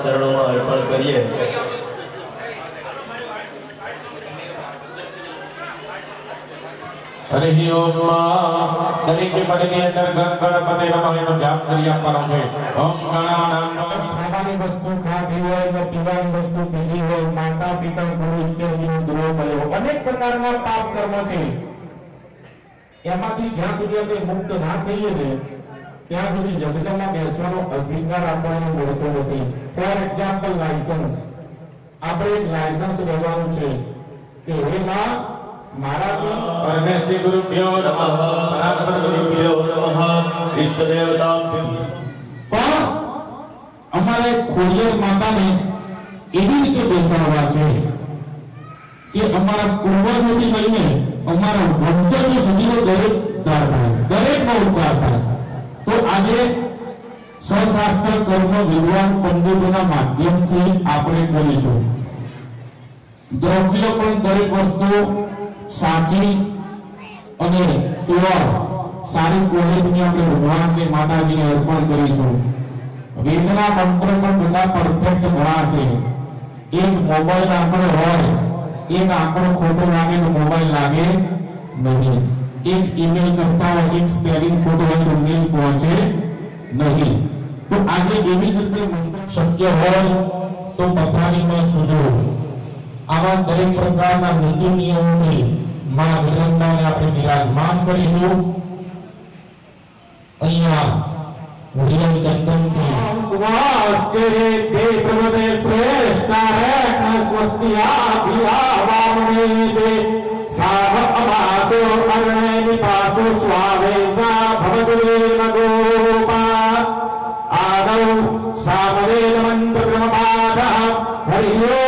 ચરણોમાં અર્પણ કરીએ। હરિ ઓમ દરેક પદની અંદર ગણપતિ નમઃ જાપ કરી આપવાનો છે। ઓમ ગણાનામ ખાવાની વસ્તુ ખાધી હોય ને પીવાની વસ્તુ પીધી હોય, માતા પિતા ગુરુ ઇત્યાદિનો દ્રોહ કર્યો, અનેક પ્રકારના પાપ કર્મ છે। એમાંથી જ્યાં સુધી આપણે મુક્ત ના થઈએ ને ત્યાં સુધી જગતમાં બેસવાનો અધિકાર આપણને મળતો નથી। ફોર એક્ઝામ્પલ લાયસન્સ, આપણે એક લાયસન્સ લેવાનું છે કે હે માં મારાથી પરમેશ્વરી ગુરુભ્યો નમઃ પરાત્પર ગુરુભ્યો નમઃ ઇષ્ટ દેવતાભ્યો। પણ અમારે ખોડિયાર માતાને એવી રીતે બેસાડવા છે કે અમારા પૂર્વજોથી લઈને અમારા વંશજો સુધીનો દરેક ઉદ્ધાર થાય, દરેકનો ઉદ્ધાર થાય। તો આજે સશાસ્ત્ર કર્મ વિદ્વાન પંડિતોના માધ્યમથી આપણે કરીશું। દ્રવ્ય પણ દરેક વસ્તુ સાચી અને પ્યોર સારી ક્વોલિટીની આપણે ભગવાનને માતાજીને અર્પણ કરીશું। વેદના મંત્ર પણ બધા પરફેક્ટ ભણાશે। એક મોબાઈલ આપણો હોય, એક આપણો ખોટો લાગે તો મોબાઈલ લાગે નહીં। એક ઈમેલ કરતા હોય, એક સ્પેલિંગ ખોટો હોય તો મેલ પહોંચે નહીં। તો આજે એવી જ રીતે મંત્ર શક્ય હોય તો પથારીમાં સૂજો। આવા દરેક પ્રકારના નીતિ નિયમોથી માં જગદંબાને આપણે વિરાજમાન કરીશું। અહીંયા વિજય ચંદનથી સ્વાસ્તે તે પ્રભવે શ્રેષ્ઠ હે સ્વસ્તિયા ભિયાવામે દે સાવ અવાસો અરણે નિપાસો સ્વાવેસા ભવદે મગોપા આદૌ સામવેદ મંત્ર ક્રમપાદઃ હરિયો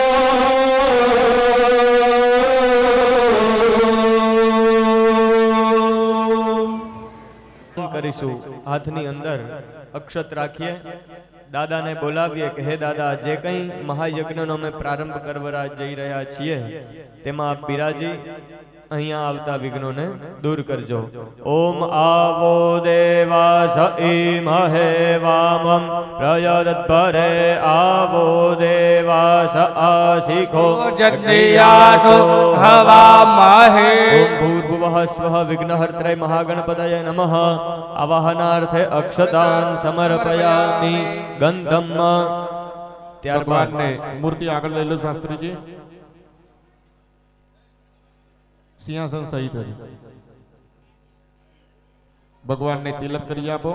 કરીશું। હાથની અંદર અક્ષત રાખીએ, દાદાને બોલાવીએ કે હે દાદા, જે કંઈ મહાયજ્ઞનો અમે પ્રારંભ કરવા જઈ રહ્યા છીએ તેમાં આપ બિરાજી અહીંયા આવતા વિઘ્નોને દૂર કરજો। ઓમ આવો દેવાસ ઇમહે વામં પ્રયદભરે આવો દેવાસ આશિખો જગ્યાસો હવામહે। ઓમ ભૂર્ભુવઃ સ્વઃ વિઘ્નહર્ત્રય મહાગણપતયે નમઃ। આવાહનાર્થે અક્ષતાન સમર્પયામિ ગંધમ। ત્યારબાદ મૂર્તિ આગળ લઈ લો શાસ્ત્રીજી, સિંહાસન સહિત ભગવાનને તિલક કરી આપો।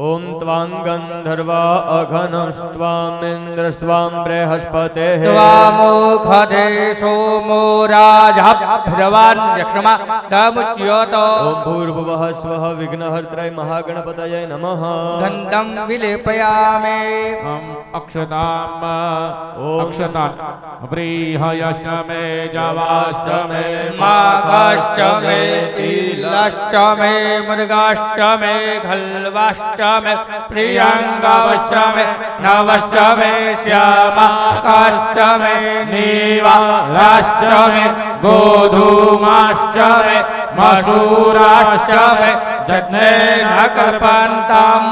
ઓમ ત્વાં ગંધર્વા અઘનસ્ત્વામિન્દ્રસ્ત્વાં બૃહસ્પતેઃ ત્વામોખદે સોમો રાજઃ ભગવાન યક્ષમા દમુચ્યત। ઓમ ભૂર્ભુવઃ સ્વઃ વિઘ્નહર્ત્રય મહાગણપતયે નમઃ। ગંધમ વિલેપયામે। અક્ષતામ અક્ષતાન વ્રીહયશ્ચમે જવાશ્ચમે માઘશ્ચમે તિલશ્ચમે મૃગાશ્ચમે ખલ્વાશ્ચમે પ્રિયંગાવશ્ચમે નવશ્ચમે શ્યામાશ્ચમે નીવાલાશ્ચમે ગોધૂમાશ્ચમે મસૂરાશ્ચમે જજ્ઞેન કલ્પન્તમ।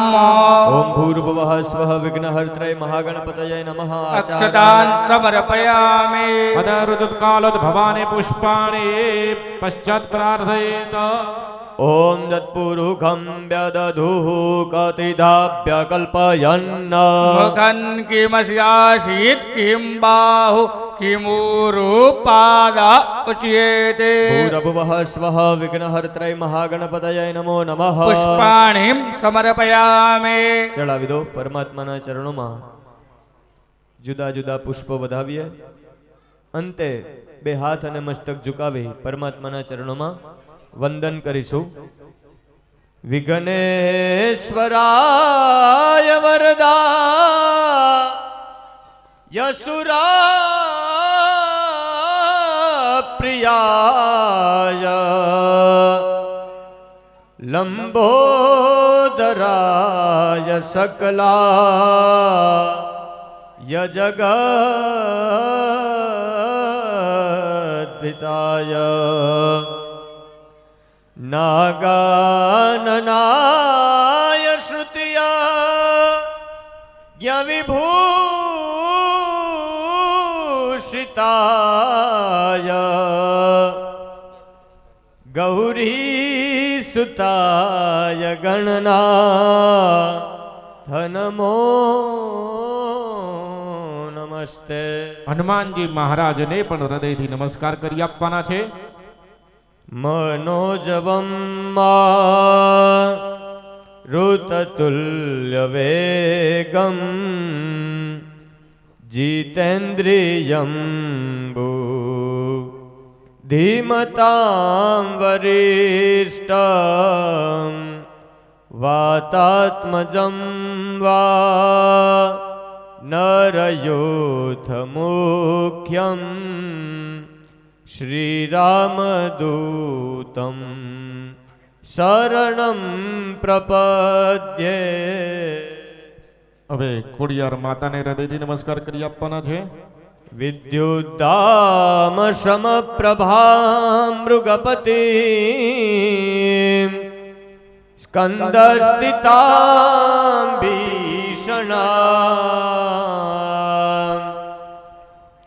ઓમ ભૂર્ભુવઃ સ્વઃ વિઘ્નહર્ત્રય મહાગણપતયે નમઃ। અક્ષતાન સમર્પયામિ। અદરુદકાલોદ ભવાને પુષ્પાણિ પશ્ચાત પ્રાર્થયેત। ઓમ દત્પુરુખં વ્યદધુઃ કતિધાભ્ય કલ્પયન્ન। મુખં કિમસ્યાસીત કિમ બાહુ કિમુરૂપાદા ઉચ્યતે। ભૂર્ભુવઃ સ્વઃ વિઘ્નહર્ત્રય મહાગણપતયે નમો નમઃ। પુષ્પાણિં સમર્પયામિ। ચડાવી દો પરમાત્માના ચરણોમાં જુદા જુદા પુષ્પો વધાવીએ। અંતે બે હાથ અને મસ્તક ઝુકાવી પરમાત્માના ચરણોમાં વંદન કરીશું। વિઘ્નેશ્વરાય વરદા યસુરા પ્રિયાય લંબોદરાય સકલા જગદ્પિતાય નાગાનનાય શ્રુતિયા જ્ઞ વિભૂ સુતાય ગણના ધનમો નમસ્તે. હનુમાનજી મહારાજને પણ હૃદયથી નમસ્કાર કરી આપવાના છે. મનોજવમ ઋતતુલ્ય વેગમ જીતેન્દ્રિયમ ધીમતાં વરિષ્ઠં વાતાત્મજં વા નરયોથમુખ્યં શ્રીરામદૂતં શરણં પ્રપદ્યે. હવે ખોડિયાર માતાને હૃદયથી નમસ્કાર કરી આપવાના છે. વિદ્યુદ્દામ સમપ્રભા મૃગપતિ સ્કંદસ્થિતાં ભીષણા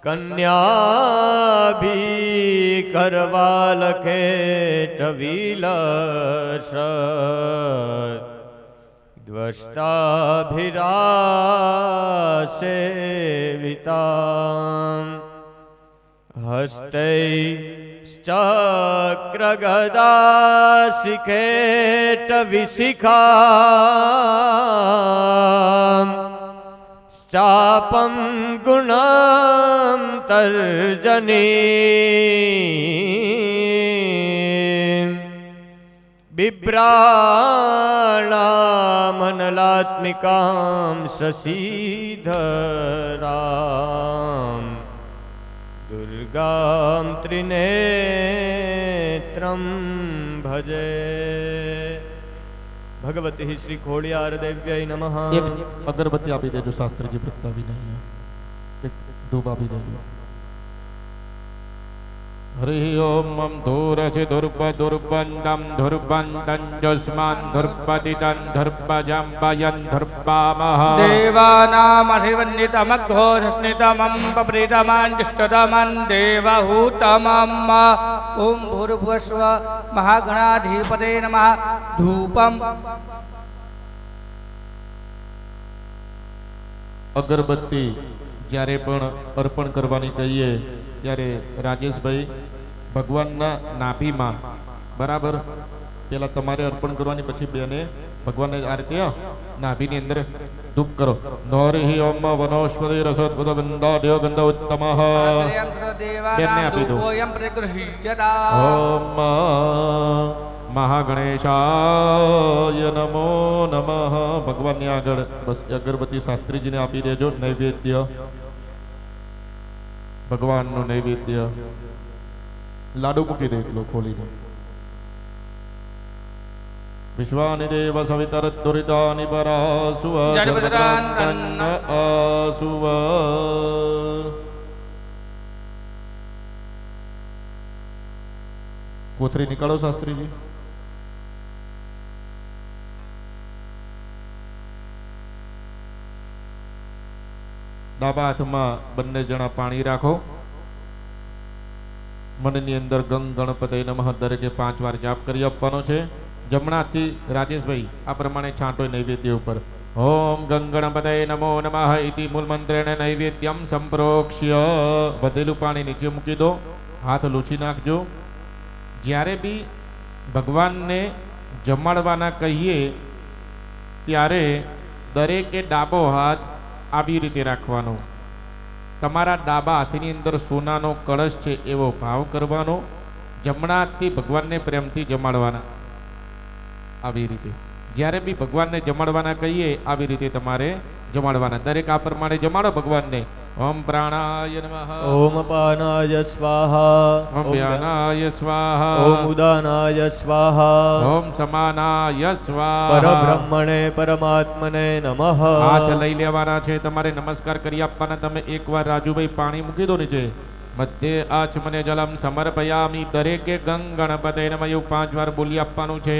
કન્યાભી કરવાલખેટ વિલસ દ્વષ્ટાભિરાસેવિતાં હસ્તૈશ્ચક્રગદાશિખેટ વિશિખાં ચાપમ ગુણમ તર્જની બિભ્રાણામનલાત્મિકાં શશીધરાં દુર્ગાં ત્રિનેત્રં ભજે. ભગવતી શ્રી ખોડિયાર દેવ્યય નમઃ. એક અગરબત્તી આપી દેજો શાસ્ત્રીજી પ્રગટાવીને અહીંયા. એક ધૂપ આપી દેજો. હરિ ઓમ મમ ધૂરસि ધુર્પદુર્બંધમ ધુર્બંધં જસ્માન ધુર્પતિતં ધર્પજંબયન ધર્પામઃ. દેવાનામશિવન્નિતમઘોષસ્નિતમં પપ્રીતમં દેવહૂતમં. ઓમ ભૂર્ભુવસ્વ મહાગણાધિપતે નમઃ. ધૂપમ. અગરબત્તી જ્યારે પણ અર્પણ કરવાની કહીએ ત્યારે રાજેશભાઈ ભગવાનના નાભીમાં બરાબર પેલા તમારે અર્પણ કરવાની, પછી બેને ભગવાનને આ રીતે નાભીની અંદર ધૂપ કરો. નોરિહિ ઓમ વનોસ્પતિ રસોદ્ભુત ગંધાઢ્યો ગંધ ઉત્તમઃ. બેનને આપી દો. ઓમ મહાગણેશાય નમો નમઃ. ભગવાનની આગળ બસ અગરબત્તી શાસ્ત્રીજીને આપી દેજો. નૈવેદ્ય ભગવાનનું નૈવેદ્ય લાડુ મૂકી દે એકલો ખોલીને. વિશ્વાનિ દેવ સવિતર દુરિતાનિ પરાસુવ જગદરાંતન આસુવ. કોથરી નીકાળો શાસ્ત્રીજી. ડાબા હાથમાં બંને જણા પાણી રાખો. મનની અંદર ગંગ ગણપતે નમઃ દરેકે 5 વાર જાપ કરી આપવાનો છે. જમણા હાથથી રાજેશભાઈ આ પ્રમાણે છાંટો નૈવેદ્ય ઉપર. ઓમ ગંગ ગણપતે નમો નમઃ ઇતિ મૂળ મંત્રેણ નૈવેદ્યમ સંપ્રોક્ષ્ય. વધેલું પાણી નીચે મૂકી દો. હાથ લૂછી નાખજો. જ્યારે બી ભગવાનને જમાડવાના કહીએ ત્યારે દરેકે ડાબો હાથ આવી રીતે રાખવાનો. તમારા ડાબા હાથની અંદર સોનાનો કળશ છે એવો ભાવ કરવાનો. જમણા હાથથી ભગવાનને પ્રેમથી જમાડવાના. આવી રીતે જ્યારે બી ભગવાનને જમાડવાના કહીએ આવી રીતે તમારે જમાડવાના. દરેક આ પ્રમાણે જમાડો ભગવાનને. ઓમ પ્રાણાય નમઃ. ઓમ પાનાય સ્વાહા. ઓમ વ્યાનાય સ્વાહા. ઓમ ઉદાનાય સ્વાહા. ઓમ સમાનાય સ્વાહા. પરબ્રહ્મણે પરમાત્મને નમઃ. હાથ લઈ લેવાના છે તમારે. નમસ્કાર કરી આપવાના. તમે એકવાર રાજુભાઈ પાણી મૂકી દો નીચે. મધ્ય આચમને જલમ સમર્પયામિ. દરેકે ગંગ ગણપતે નમઃ એવું 5 વાર બોલી આપવાનું છે.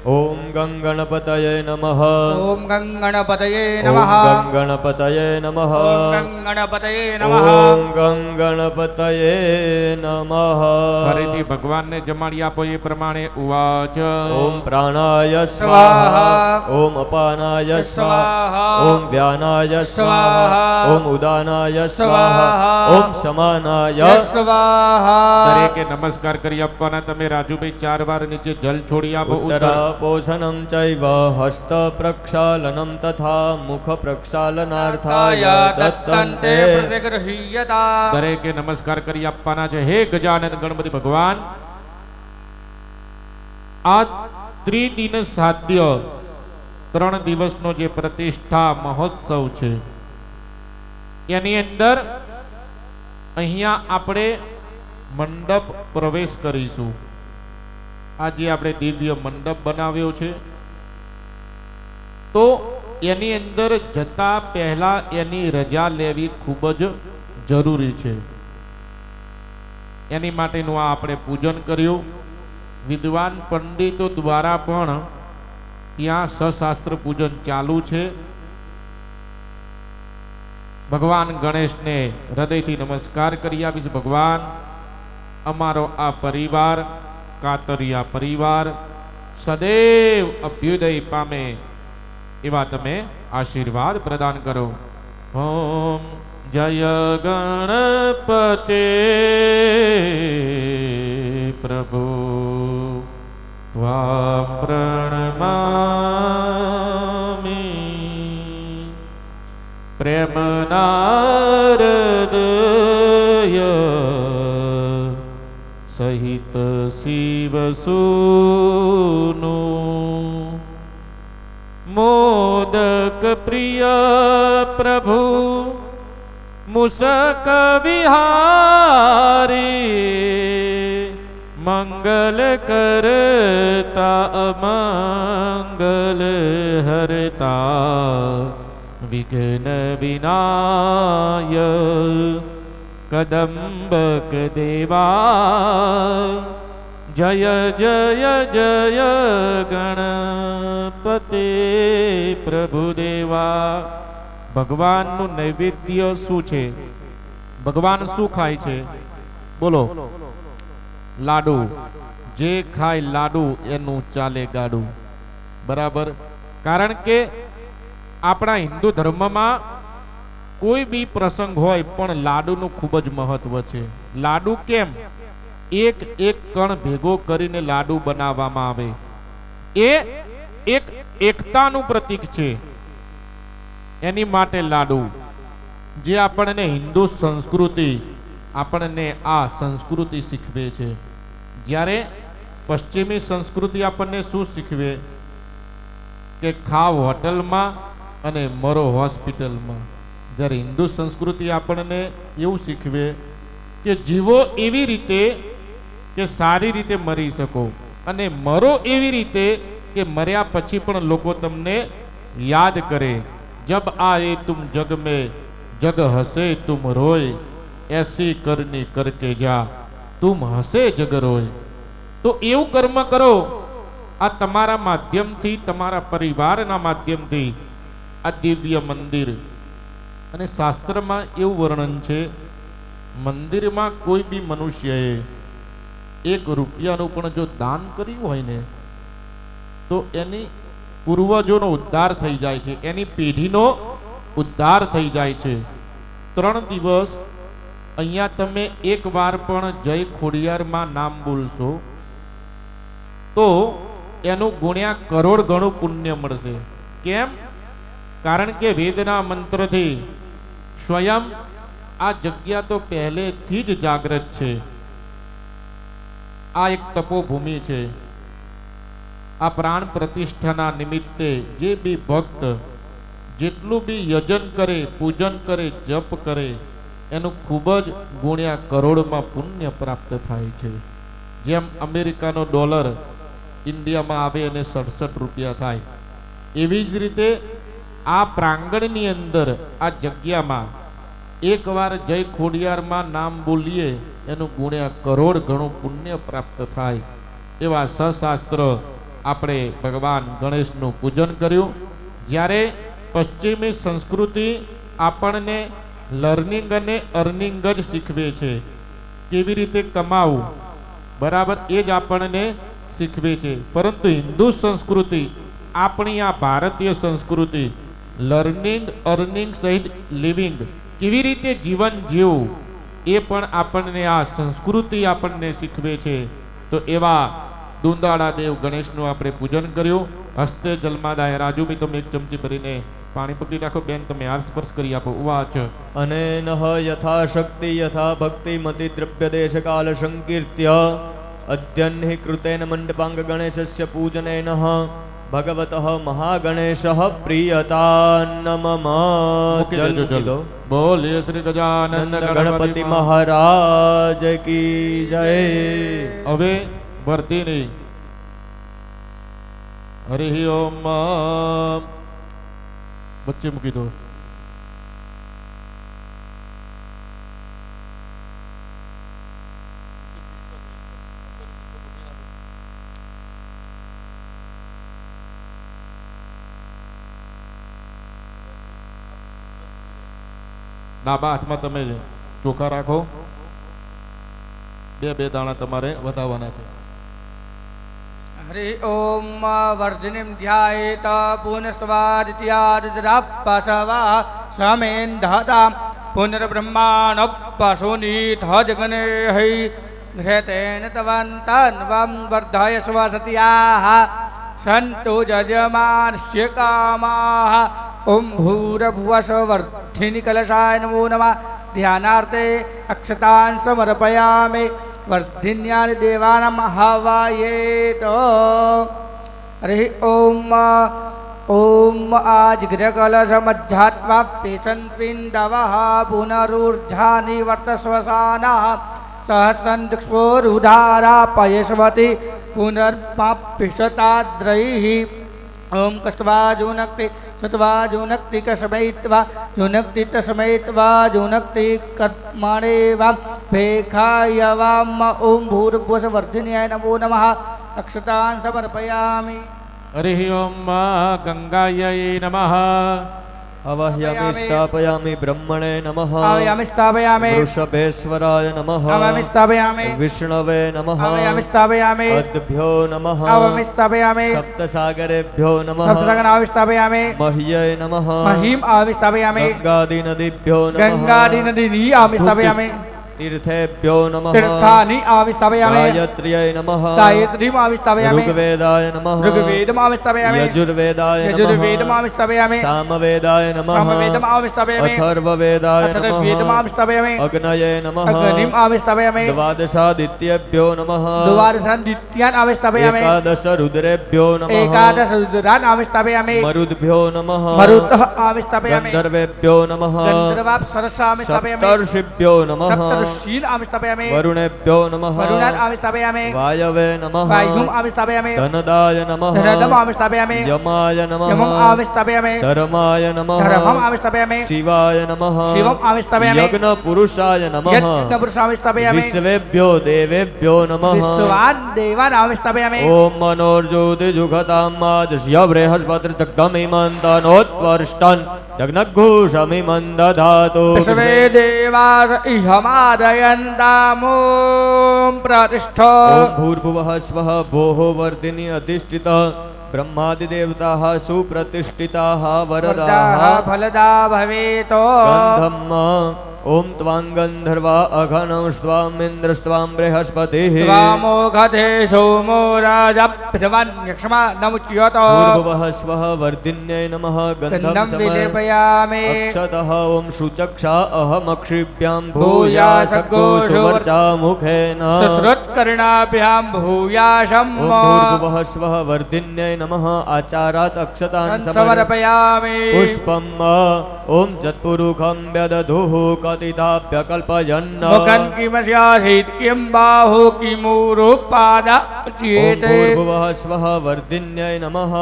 ઓમ ગંગ ગણપતયે નમઃ. ઓમ ગંગ ગણપતયે ઓમ નમઃ. ગંગ ગણપતયે નમઃ. ઓમ ગંગ ગણપતયે નમઃ. ઓમ ગંગ ગણપતયે નમઃ. ફરીથી ભગવાનને જમાડી આપો એ પ્રમાણે. ઉવાચ ઓમ પ્રાણાય સ્વાહા. સ્વાહા. ઓમ અપાનાય સ્વાહા. સ્વાહા. ઓમ વ્યાનાય સ્વાહા. સ્વાહા. ઓમ ઉદાનાય સ્વાહા. સ્વાહા. ઓમ સમાનાય સ્વાહા. દરેકે નમસ્કાર કરી આપવાના. તમે રાજુભાઈ 4 વાર નીચે જલ છોડી આપો. ઉત્તરાપોષણમ ચૈવ હસ્ત પ્રક્ષાલનમ તથા મુખ પ્રક્ષાલનાર્થાય દત્તંતે પ્રતિગૃહ્યતા. દરેકે નમસ્કાર કરી આપવાના છે. હે ગજાનન ગણપતિ ભગવાન, આ ત્રિદિન સાધ્ય 3 દિવસનો જે પ્રતિષ્ઠા મહોત્સવ છે એની અંદર અહીંયા આપણે મંડપ પ્રવેશ કરીશું. આજે આપણે દિવ્ય મંડપ બનાવ્યો છે, તો એની અંદર જતા પહેલા એની રજા લેવી ખૂબ જ જરૂરી છે. એની માટેનું આ આપણે પૂજન કર્યું. વિદ્વાન પંડિતો દ્વારા પણ ત્યાં સશાસ્ત્ર પૂજન ચાલુ છે. ભગવાન ગણેશને હૃદયથી નમસ્કાર કરી આપીશ. ભગવાન, અમારો આ પરિવાર, કાતરિયા પરિવાર સદૈવ અભ્યુદય પામે એવા તમે આશીર્વાદ પ્રદાન કરો. ઓમ જય ગણપતે પ્રભુ ત્વામ પ્રણમામિ. પ્રેમ નારદય સહિત શિવ સુનું મોદક પ્રિય પ્રભુ મુસક વિહારી. મંગલ કરતા અમંગલ હરતા વિઘ્ન વિનાય કદંબક દેવા. જય જય જય ગણપતે પ્રભુદેવા. ભગવાનનું નૈવેદ્ય શું છે? ભગવાન શું ખાય છે? બોલો. લાડુ. જે ખાય લાડુ એનું ચાલે ગાડું. બરાબર. કારણ કે આપણા હિન્દુ ધર્મમાં કોઈ બી પ્રસંગ હોય પણ લાડુનું ખૂબ જ મહત્વ છે. લાડુ કેમ? એક એક કણ ભેગો કરીને લાડુ બનાવવામાં આવે. એ એક એકતાનું પ્રતીક છે. એની માટે લાડુ, જે આપણને હિન્દુ સંસ્કૃતિ, આપણને આ સંસ્કૃતિ શીખવે છે. જ્યારે પશ્ચિમી સંસ્કૃતિ આપણને શું શીખવે? કે ખાવ હોટલમાં અને મરો હોસ્પિટલમાં. જ્યારે હિન્દુ સંસ્કૃતિ આપણને એવું શીખવે કે જીવો એવી રીતે કે સારી રીતે મરી શકો, અને મરો એવી રીતે કે મર્યા પછી પણ લોકો તમને યાદ કરે. જબ આએ તુમ જગ में जग हसे तुम रोए, ऐसी करनी करके जा तुम हसे जग रोए. તો એવું કર્મ કરો. આ તમારા માધ્યમથી, તમારા પરિવારના માધ્યમથી આ દિવ્ય મંદિર. અને શાસ્ત્રમાં એવું વર્ણન છે, મંદિરમાં કોઈ બી મનુષ્યએ 1 રૂપિયાનું પણ જો દાન કર્યું હોય ને, તો એની પૂર્વજોનો ઉદ્ધાર થઈ જાય છે, એની પેઢીનો ઉદ્ધાર થઈ જાય છે. 3 દિવસ અહીંયા તમે 1 વાર પણ જય ખોડિયારમાં નામ બોલશો તો એનું ગુણ્યા કરોડ ગણું પુણ્ય મળશે. કેમ? કારણ કે વેદના મંત્રથી સ્વયં આ જગ્યા તો પહેલેથી જ જાગૃત છે. આ એક તપોભૂમિ છે. આ પ્રાણ પ્રતિષ્ઠાના નિમિત્તે જે બી ભક્ત જેટલું બી યજન કરે, પૂજન કરે, જપ કરે, એનું ખૂબ જ ગુણ્યા કરોડમાં પુણ્ય પ્રાપ્ત થાય છે. જેમ અમેરિકાનો ડોલર ઇન્ડિયામાં આવે અને 67 રૂપિયા થાય, એવી જ રીતે આ પ્રાંગણની અંદર, આ જગ્યામાં એકવાર જય ખોડિયારમાં નામ બોલીએ એનું ગુણ્યા કરોડ ઘણું પુણ્ય પ્રાપ્ત થાય એવા સશાસ્ત્ર આપણે ભગવાન ગણેશનું પૂજન કર્યું. જ્યારે પશ્ચિમી સંસ્કૃતિ આપણને લર્નિંગ અને અર્નિંગ જ શીખવે છે, કેવી રીતે કમાવું, બરાબર, એ જ આપણને શીખવે છે. પરંતુ હિન્દુ સંસ્કૃતિ, આપણી આ ભારતીય સંસ્કૃતિ લર્નિંગ, અર્નિંગ સહિત લિવિંગ, કેવી રીતે જીવન જીવવું એ પણ આપણને આ સંસ્કૃતિ આપણને શીખવે છે. તો એવા દુંદાળા દેવ ગણેશનું આપણે પૂજન કર્યું. હસ્તે જલમાદાય રાજુભાઈ તમે એક ચમચી ભરીને પાણી પકડી રાખો. બેન તમે હાથ સ્પર્શ કરી આપો. ઉવાચ અનેન યથા શક્તિ યથા ભક્તિ મતિ દ્રવ્ય દેશ કાલ સંકીર્ત્ય અદ્યન્હિ કૃતેન મંડપાંગ ગણેશસ્ય પૂજનેન ભગવતઃ મહાગણેશઃ પ્રિયતાન્નમમ. જલ મૂકી દો. બોલીએ શ્રી ગજાનંદ ગણપતિ મહારાજ કી જય. હવે વર્ધિની હરિ ઓમ વચ્ચે મૂકી દો. ડાબા હાથમાં તમે ચોખા રાખો. બે દાણા તમારે વધાવવાના છે. હરિ ઓમ વર્ધિનીમ ધ્યાયેત પુનસ્તવાદિત્યાદિદ્રાપસવા સમેન દહતામ પુનર્બ્રહ્માણપશુનીથ જગનેહૈ ઘ્રેતેન તવંતન્વં વર્ધય સ્વસત્યાઃ સંતો જજમાનસ્ય કામાઃ. ઓમ ભૂરભુવસ્વર્ધિની કલશાય નમો નમઃ. ધ્યાનાર્થે અક્ષતાન સમર્પયામિ. વર્ધિન્યાનિ દેવાનામ હવાયેત. હરિ ઓમ ઓમ આજઘ્રકલશમજ્જાત્વા પેશન્ત્વિन्दવઃ પુનરુર્જાનિ વર્તસ્વસાનઃ સહસ્રં દિક્ષ્વોરુધારા પયસ્વતિ પુનર્પાપિષતાદ્રૈઃ. ઓમ કસ્ત્વા જુનક્તિ સત્વા જુનક્તિ કસમયિત્વા જુનક્તિ તસ્મયિત્વા જુનક્તિ કર્મણેવા ભેખાયવામ. ઓમ ભૂર્ભુવસ્વર્ધિન્યાય નમો નમઃ. અક્ષતાન સમર્પયામિ. હરિ ઓમ ગંગાयै નમઃ. અવહ્યામિ સ્થાપયામિ બ્રહ્મણે નમઃ. આવાયામિ સ્થાપયામિ. વૃષભેશ્વરાય નમઃ. આવાયામિ સ્થાપયામિ. વિષ્ણવે નમઃ. આવાયામિ સ્થાપયામિ. અદ્ભ્યો નમઃ. આવાયામિ સ્થાપયામિ. સપ્તસાગરેભ્યો નમઃ. સપ્તસંગનાવાયામિ સ્થાપયામિ. મહ્યય નમઃ. મહીમ આવાયામિ સ્થાપયામિ. ગંગાદી નદીભ્યો નમઃ. ગંગાદિનદિની આવાયામિ સ્થાપયામિ. તીર્થેભ્યો નમઃ. તીર્થાની આવાયામિ સ્થાપયામિ. ગાયત્ર્યય નમઃ. ગાયત્રીમ આવાયામિ સ્થાપયામિ. ઋગ્વેદાય નમઃ. ऋग्वेदम आवायामि स्थापयामि. યજુર્વેદાય નમઃ. यजुर्वेदम आवायामि स्थापयामि. સામવેદાય નમઃ. सामवेदम आवायामि स्थापयामि. અથર્વવેદાય अथर्ववेदम નમઃ. आवायामि स्थापयामि. અગ્નયે નમઃ. अग्निम आवायामि स्थापयामि. દ્વાદશાદિત્યેભ્યો નમઃ. द्वादशादित्यान् आवायामि स्थापयामि. એકાદશ રુદ્રેભ્યો નમઃ. एकादश रुद्रान् आवायामि स्थापयामि. મરુદ્ભ્યો નમઃ. मरुतः आवायामि स्थापयामि. ગંધર્વેભ્યો નમઃ. गन्धर्वाप्सरसाः आवायामि स्थापयामि. સપ્તર્ષિભ્યો નમઃ. सप्तऋषीन् आवायामि स्थापयामि. વરુણેભ્યો નમઃ. वरुणान् आवायामि स्थापयामि. વાયવે નમઃ. वायुम् आवायामि स्थापयामि. ધનદાય નમઃ. धनदम् आवायामि स्थापयामि. યમાય નમઃ. यमम् आवायामि स्थापयामि. ધર્માય નમઃ. धर्मम् आवायामि स्थापयामि. શિવાય નમઃ. शिवम् आवायामि स्थापयामि. યજ્ઞ પુરુષાય નમઃ. यज्ञपुरुषाः आवायामि स्थापयामि. વિશ્વેભ્યો દેવેભ્યો નમઃ. विश्वान् देवान् आवायामि स्थापयामि. ઓમ મનોર્જ્યોતિજુગતામાદસ્ય બૃહસ્પતિર્તગ્ધમિમંતનોત્વર્ષ્ટન જગ્નઘોષમિમંદધાતુ. सर्वे देवास इहमादयन्तामो प्रतिष्ठ. ઓમ ભૂર્ભુવઃ સ્વઃ ભોઃ વર્ધિની અધિષ્ઠિત બ્રહ્માદિદેવતાઃ સુપ્રતિષ્ઠિતાઃ વરદાઃ फलदा भवेत्. ગંધમ્મ. ઓમ ત્વાં ગંધર્વા અઘનં સ્વામિન્દ્રસ્ત્વાં બૃહસ્પતિઃ. त्वामोघते सोमो राजा पृथ्वान्यक्ष्मा नमुच्यत. ભૂર્ભુવઃ સ્વઃ વર્ધિન્યై નમઃ. ગંધં गन्धं સમય विलेपयामि. અક્ષતઃ. ઓમ શુચક્ષા અહમક્ષિભ્યાં ભૂયાસગો ભૂયાસગોષુવર્ચા મુખેન. सुश्रुत्कर्णाभ्यां भूयाशम्. ઓમ ભૂર્ભુવઃ સ્વઃ વર્ધિન્યై નમઃ. આચારાત અક્ષતાન समर्पयामि. પુષ્પમ. ઓમ જત્પુરુખં વ્યદધુઃ કતિતાભ્ય કલ્પયન્ન. मुखं किमस्यासीत् किं बाहु किमूरुपादा ઓમ उच्येते. ભૂર્ભુવઃ સ્વઃ વર્ધિન્યై નમઃ.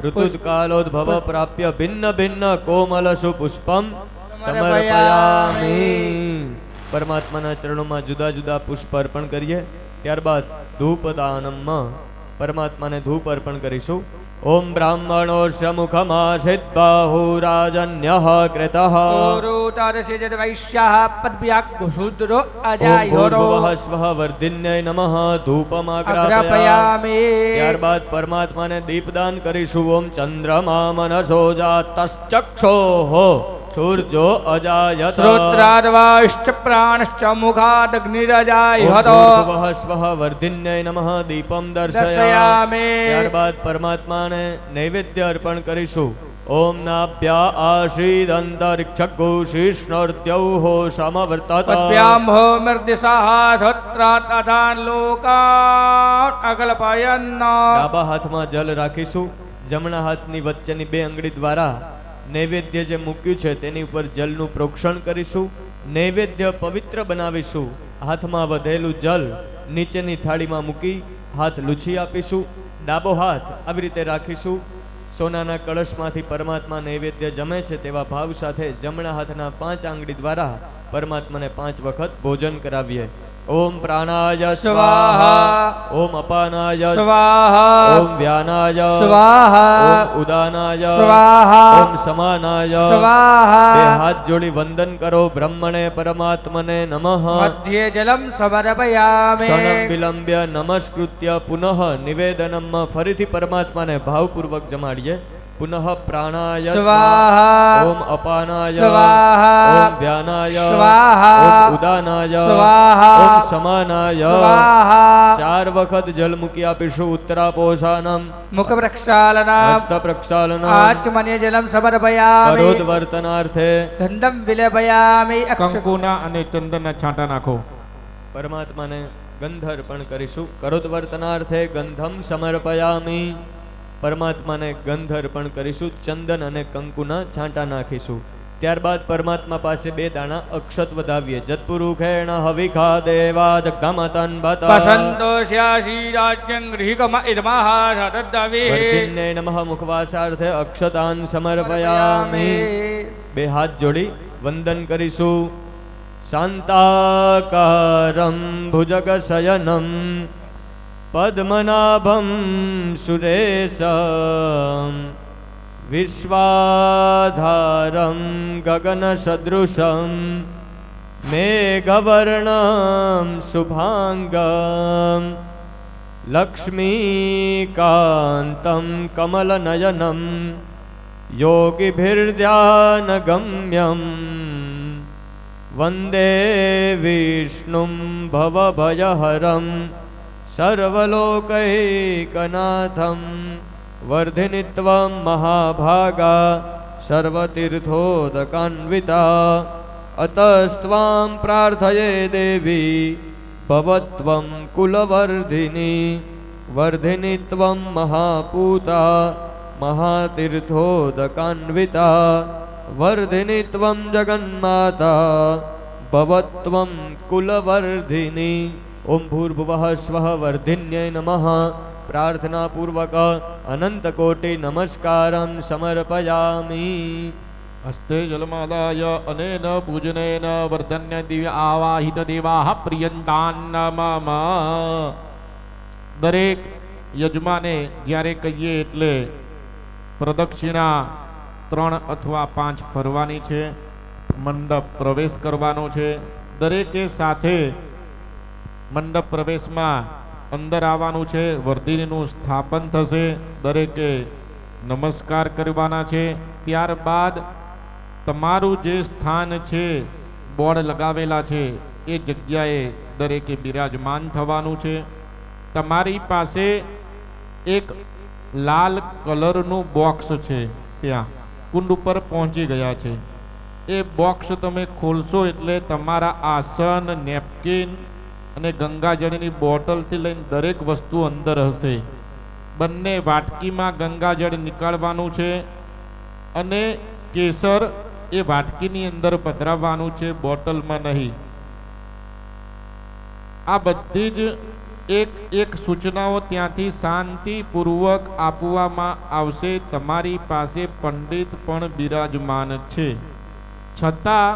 ઋતુકાલોદ્ભવ પ્રાપ્ય ભિન્ન ભિન્ન કોમલસુ પુષ્પમ સમર્પયામિ. પરમાત્માના ચરણોમાં જુદા જુદા પુષ્પ અર્પણ કરીએ. ત્યારબાદ ધૂપદાનમમાં પરમાત્માને ધૂપ અર્પણ કરીશું. ઓમ બ્રાહ્મણો મુખમાસિત બાહુરાજન્યઃ કૃતઃ વૈશ્ય પદ્ભ્યાગુશૂદ્રો અજાયોરો ભૂર્ભુવઃ સ્વઃ વર્ધિન્યય નમઃ ધૂપમાગ્રાપયામિ. અગ્રાપયામિ. ત્યારબાદ પરમાત્માને દીપદાન કરીશું. ઓમ ચંદ્રમા મનસો જાતશ્ચક્ષોઃ સૂર્જો અજાયત શ્રોત્રાર્વાશ્ચ પ્રાણશ્ચ મુખાદગ્નિરજાયતો ભૂર્ભુવઃ સ્વઃ વર્ધિન્યય નમઃ દીપમ દર્શયામિ. દર્શયામિ. ત્યારબાદ પરમાત્માને નૈવેદ્ય અર્પણ કરીશું. ઓમ નાભ્યા આશીદંતરિક્ષગુશિષ્ણોર્દ્યૌઃ સમવર્તત પદ્ભ્યામ હો મર્દિસઃ શ્રોત્રાતાન લોકાન અકલ્પયન્ન. ડાબા હાથમાં જલ રાખીશું. જમણા હાથની વચ્ચેની બે આંગળી દ્વારા નૈવેદ્ય જે મૂક્યું છે તેની ઉપર જલનું પ્રોક્ષણ કરીશું. નૈવેદ્ય પવિત્ર બનાવીશું. હાથમાં વધેલું જલ નીચેની થાળીમાં મૂકી હાથ લૂછી આપીશું. ડાબો હાથ આવી રીતે રાખીશું. સોનાના કળશમાંથી પરમાત્મા નૈવેદ્ય જમે છે તેવા ભાવ સાથે જમણા હાથના 5 આંગળી દ્વારા પરમાત્માને 5 વખત ભોજન કરાવીએ. ઓમ પ્રાણાય સ્વાહા. ઓમ અપાનાય સ્વાહા. ઓમ વ્યાનાય સ્વાહા. ઓમ ઉદાનાય સ્વાહા. ઓમ સમાનાય. સ્વાહા. બે હાથ જોડી વંદન કરો. બ્રહ્મણે પરમાત્મને નમઃ. મધ્યે જલમ સમર્પયામિ. ક્ષણમ વિલંબ્ય નમસ્કૃત્ય પુનઃ નિવેદનમ. ફરીથી પરમાત્માને ભાવપૂર્વક જમાડીએ. પુનઃ પ્રાણાય સ્વાહા. ઓમ અપાનાય સ્વાહા. ઓમ વ્યાનાય સ્વાહા. ઓમ ઉદાનાય સ્વાહા. ઓમ સમાનાય. સ્વાહા. 4 વખત જલ મૂકી આપીશું. ઉત્તરાપોષાનમ મુખ પ્રક્ષાલનમ. હસ્ત પ્રક્ષાલનમ આચમન્યે જલમ સમર્પયામિ. કરોદ વર્તનાર્થે ગંધમ વિલેપયામિ. કંકુના અને ચંદનના છાંટા નાખો. પરમાત્માને ગંધ અર્પણ કરીશું. કરોદ વર્તનાર્થે ગંધમ સમર્પયામિ. પરમાત્માને ગંધ અર્પણ કરીશું. ચંદન અને કંકુના છાંટા નાખીશું. ત્યારબાદ પરમાત્મા પાસે 2 દાણા અક્ષત વધાવીએ. જતપુરુખેણ હવિખા દેવા જગદામતન બત વસંતોષ્યાસી રાજ્યં ગૃહિકમ ઇદમઃ સતદ્દવે. વર્ધિન્યે નમઃ મુખવાસાર્થે અક્ષતાન સમર્પયામિ. 2 હાથ જોડી વંદન કરીશું. શાંતાકારમ ભુજગશયનમ પદ્મનાભમ સુરેશમ વિશ્વાધારમ ગગનસદૃશમ મેઘવર્ણમ શુભાંગમ લક્ષ્મીકાંતમ કમલનયનમ યોગીભિર્ધ્યાનગમ્યમ વંદે વિષ્ણું ભવભયહરમ સર્વલોકૈકનાથમ. વર્ધિનિત્વં મહાભાગા સર્વતીર્થોદકાન્વિતા. અતસ્ત્વાં પ્રાર્થયે દેવી ભવત્વં કુલવર્ધિની. વર્ધિનિત્વં મહાપૂતા મહાતીર્થોદકાન્વિતા. વર્ધિનિત્વં જગન્માતા ભવત્વં કુલવર્ધિની. ઓમ ભૂર્ભુવઃ સ્વઃ વર્ધિન્યય નમઃ. પ્રાર્થના પૂર્વક અનંત કોટિ નમસ્કારમ સમર્પયામિ. હસ્તે જલમાદાય અનેન પૂજનેન વર્ધન્ય દિવ્ય આવાહિત દેવાહ પ્રિયંતાન મમ. દરેક યજમાને જ્યારે કહીએ એટલે પ્રદક્ષિણા 3 અથવા 5 ફરવાની છે. મંડપ પ્રવેશ કરવાનો છે. દરેકે સાથે મંડપ પ્રવેશમાં અંદર આવવાનું છે. વર્ધિનીનું સ્થાપન થશે. દરેકે નમસ્કાર કરવાના છે. ત્યારબાદ તમારું જે સ્થાન છે બોર્ડ લગાવેલા છે એ જગ્યાએ દરેકે બિરાજમાન થવાનું છે. તમારી પાસે એક લાલ કલરનું બોક્સ છે. ત્યાં કુંડ ઉપર પહોંચી ગયા છે. એ બોક્સ તમે ખોલશો એટલે તમારા આસન, નેપકિન અને ગંગાજળની બોટલથી લઈને દરેક વસ્તુ અંદર હશે. બંને વાટકીમાં ગંગાજળ નીકાળવાનું છે અને કેસર એ વાટકીની અંદર પધરાવવાનું છે, બોટલમાં નહીં. આ બધી જ એક સૂચનાઓ ત્યાંથી શાંતિપૂર્વક આપવામાં આવશે. તમારી પાસે પંડિત પણ બિરાજમાન છે. છતાં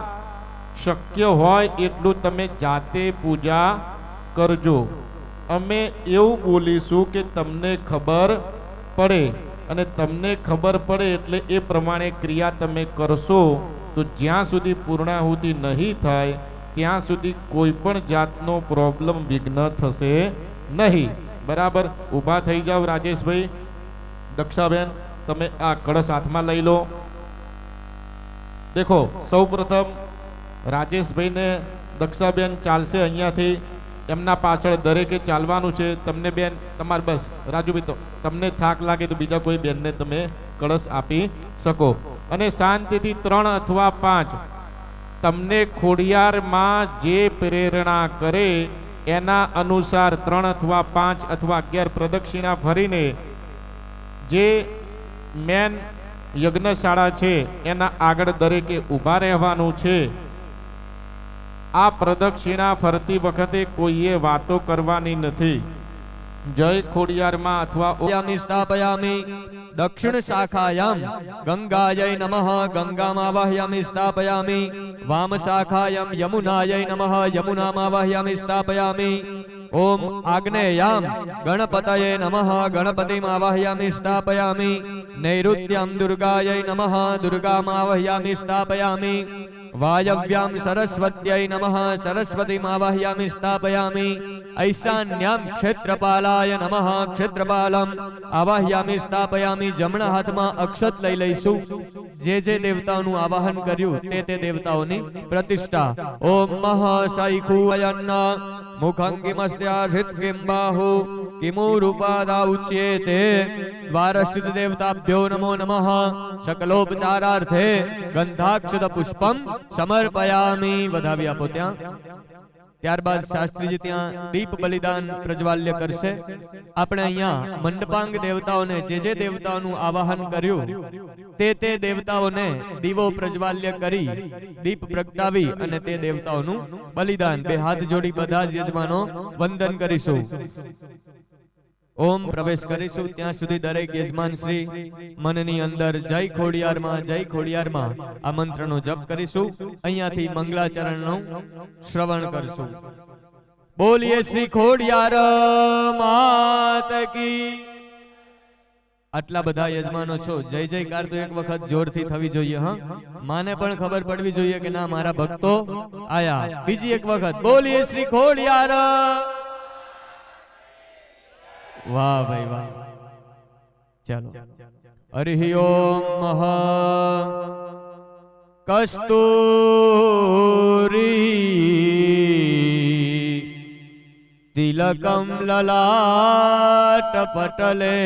શક્ય હોય એટલું તમે જાતે પૂજા કરજો. અમે એવું બોલીશું કે તમને ખબર પડે, અને તમને ખબર પડે એટલે એ પ્રમાણે ક્રિયા તમે કરશો તો જ્યાં સુધી પૂર્ણાહુતિ નહીં થાય ત્યાં સુધી કોઈ પણ જાતનો પ્રોબ્લેમ વિઘ્ન થશે નહીં. બરાબર, ઊભા થઈ જાઓ રાજેશભાઈ. દક્ષાબેન, તમે આ કળશ હાથમાં લઈ લો. દેખો, સૌ પ્રથમ રાજેશભાઈને દક્ષાબેન ચાલશે અહીંયાથી, એમના પાછળ દરેકે ચાલવાનું છે. તમને બેન તમારે બસ રાજુભાઈ, તો તમને થાક લાગે તો બીજા કોઈ બેનને તમે કળશ આપી શકો. અને શાંતિથી 3 અથવા 5 તમને ખોડિયારમાં જે પ્રેરણા કરે એના અનુસાર 3 અથવા 5 અથવા 11 પ્રદક્ષિણા ફરીને જે મેન યજ્ઞશાળા છે એના આગળ દરેકે ઊભા રહેવાનું છે. આ પ્રદક્ષિણા ફરતી વખતે કોઈએ વાતો કરવાની નથી. જય ખોડિયારમાં અથવા યામિ સ્થાપયામિ દક્ષિણ શાખાયામ ગંગાयै નમઃ ગંગામાવાહયામિ સ્થાપયામિ વામ શાખાયામ યમુનાयै નમઃ યમુનામાવાહયામિ સ્થાપયામિ ઓમ આગ્નેયામ ગણપતયે નમઃ ગણપતિમાવાહયામિ સ્થાપયામિ નૈઋત્યમ દુર્ગાयै નમઃ દુર્ગામાવાહયામિ સ્થાપયામિ વાયવ્યામ સરસ્વત્यै નમઃ સરસ્વતીમાવાહયામિ સ્થાપયામિ ઐશાન્યામ ક્ષેત્રપાલાય નમઃ ક્ષેત્રપાલમ આવાહયામિ સ્થાપયામિ. જમણા હાથમાં અક્ષત લઈ લઈશું. જે જે દેવતાઓનું આવાહન કર્યું તે દેવતાઓની પ્રતિષ્ઠા. ઓમ મહ શૈખુયન્ન મુખં કિમસ્યાશિત કિમ બાહુ કિમુરૂપાદા ઉચ્યેતે દ્વારસ્થિત દેવતાભ્યો નમો નમઃ. શકલોપચારાર્થે ગંધાક્ષત પુષ્પમ સમર્પયામિ. વધાવી આપો ત્યાં. ત્યારબાદ શાસ્ત્રીજી ત્યાં દીપ બલિદાન પ્રજ્વાલ્ય કરશે. આપણે અહીંયા મંડપાંગ દેવતાઓને જે દેવતાઓનું આવાહન કર્યું તે દેવતાઓને દીવો પ્રજ્વાલ્ય કરી દીપ પ્રગટાવી અને તે દેવતાઓનું બલિદાન. બે હાથ જોડી બધા જ યજમાનો વંદન કરીશું. ઓમ પ્રવેશ કરીશું. ત્યાં સુધી દરેક યજમાન શ્રી મનની અંદર જય ખોડિયારમાં જય ખોડિયારમાં આ મંત્રનો જપ કરીશું. અહીંયાથી મંગલાચરણનું શ્રવણ કરશું. બોલીએ શ્રી ખોડિયાર માત કી. આટલા બધા યજમાનો છો, જય જયકાર તો એક વખત જોરથી થવી જોઈએ. હા, માને પણ ખબર પડવી જોઈએ કે ના, મારા ભક્તો આયા. બીજી એક વખત બોલીએ શ્રી ખોડિયાર. વાહ ભાઈ વાહ. ચાલો. હરિ ઓમ કસ્તુરી તિલકમ લલાટ પટલે